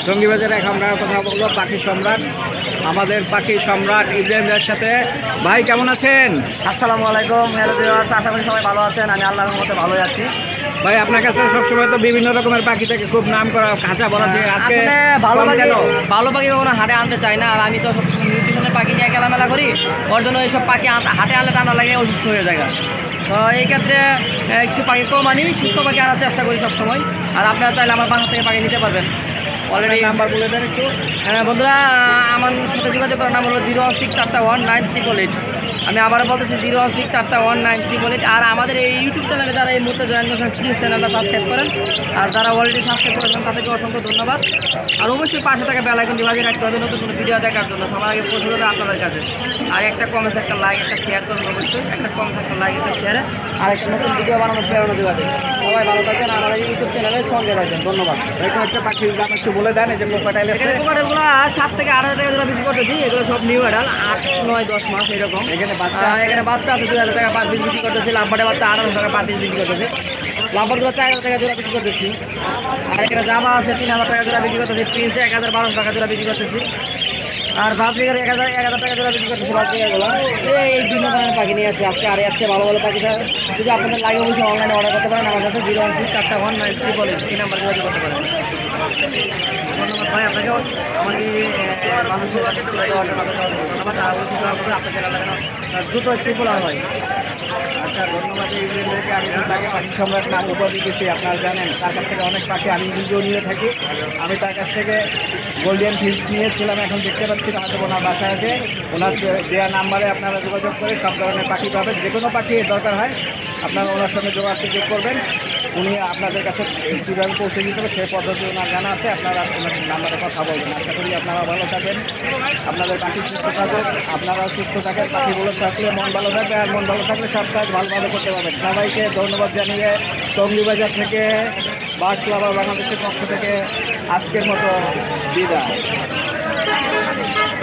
টঙ্গীবাজারে এখন আমরা কথা বলবো পাখি সম্রাট, আমাদের পাখি সম্রাট ইব্রাহিম ভাইয়ের সাথে। ভাই কেমন আছেন? আসসালামু আলাইকুম। হ্যালো ভিউয়ার্স, আশা করি সবাই ভালো আছেন। আমি আল্লাহর রহমতে ভালোই আছি। ভাই আপনার কাছে সবসময় তো বিভিন্ন রকমের পাখি থেকে খুব নাম করা খাঁচা বলা যে আজকে আসলে ভালো পাখি কখনো হাটে আনতে চাই না। আর আমি তো নিউট্রিশনের পাখি নিয়ে খেলামেলা করি, ওর জন্য এইসব পাখি হাটে আনলে টানা লাগে, অসুস্থ হয়ে যায়। তো এই ক্ষেত্রে একটু পাখি কম আনি, সুস্থ পাখি আনার চেষ্টা করি সবসময়। আর আপনারা চাইলে আমার বাসা থেকে পাখি নিতে পারবেন। অলরেডি নাম্বার বলে দেন একটু। বন্ধুরা, আমার সাথে যোগাযোগ করার নাম হলো 016419388। আমি আবার বলতেছি 016419388। আর আমাদের এই ইউটিউব চ্যানেলে যারা এই মুহূর্তে জয়েন করেছেন, প্লিজ চ্যানেলটা সাবস্ক্রাইব করেন। আর যারা অলরেডি সাবস্ক্রাইব করেছেন তাদেরকে অসংখ্য ধন্যবাদ। আর অবশ্যই পাশে থাকা বেল আইকনটি বাজিয়ে রাখতে হবে নতুন কোনো ভিডিও দেখার জন্য। সবার আগে পৌঁছে দেবে আপনাদের কাছে। আর একটা কমেন্ট, একটা লাইক, একটা শেয়ার করুন অবশ্যই। একটা কমেন্ট, একটা লাইক, একটা শেয়ারে আর একটা নতুন ভিডিও বানানোর প্রেরণা দেবে। সবাই ভালো থাকবেন, আমার এই ইউটিউব চ্যানেলের সঙ্গে থাকবেন। ধন্যবাদ। এরকম একটা পাখির দাম একটু বলে দেন। এই যে কোকাটাইল আছে, কোকাটেলগুলো 7 থেকে 8 হাজার টাকা জোড়া বিক্রি করতেছি। এগুলো সব নিউ অ্যাডাল, 8, 9, 10 মাস এরকম। এখানে বাচ্চা এখানে বাচ্চা আছে 2,000 টাকা পার পিস বিক্রি করতেছি। লাম্বারের বাচ্চা 1800 টাকা পার পিস বিক্রি করতেছি। লাম্বারগুলো 4,000 টাকা জোড়া বিক্রি করতেছি। আর এখানে জামা আছে 3,000 টাকা জোড়া বিক্রি করতেছি। প্রিন্স 1,1200 টাকা জোড়া বিক্রি করতেছি। আর বাচ্চাদের 1,000 টাকা জোড়া বিক্রি করতেছি। বাচ্চাগুলো এই বিভিন্ন ধরনের পাখি নিয়ে আসছে আজকে। আর আজকে ভালো ভালো পাখি যদি আপনাদের লাগে অবশ্যই অনলাইনে অর্ডার করতে পারেন। আমার কাছে 016419388 এই নাম্বার যোগাযোগ করতে পারেন। ধন্যবাদ ভাই আপনাকে। আমাকে মানুষের ধন্যবাদ। আর দ্রুত একটু বলা হয়। আচ্ছা, ধন্যবাদ। ইব্রাহিমকে আমি তাকে পাখি সম্রাট নাম উপহার দিয়েছি। আপনারা জানেন তার কাছ থেকে অনেক পাখি আমি নিজেও নিয়ে থাকি। আমি তার কাছ থেকে গোল্ডেন ফিল্স নিয়েছিলাম, এখন দেখতে পাচ্ছি হয়তো ওনার বাসায় আছে। ওনার দেওয়া নাম্বারে আপনারা যোগাযোগ করে সব ধরনের পাখি পাবেন। যে কোনো পাখি দরকার হয় আপনারা ওনার সঙ্গে যোগাযোগ করবেন। উনি আপনাদের কাছে কীভাবে পৌঁছে দিতে হবে সেই পদ্ধতি ওনার জানা আছে। আপনারা ওনার নাম্বারে কথা বলবেন। আশা করি আপনারা ভালো থাকেন, আপনাদের পাখি সুস্থ থাকুক, আপনারাও সুস্থ থাকেন। পাখিগুলো থাকলে মন ভালো থাকবে, আর মন ভালো থাকলে সব কাজ ভালোভাবে করতে পারবেন। সবাইকে ধন্যবাদ জানিয়ে টঙ্গীবাজার থেকে বাস লাভার বাংলাদেশের পক্ষ থেকে আজকের মতো বিদায়।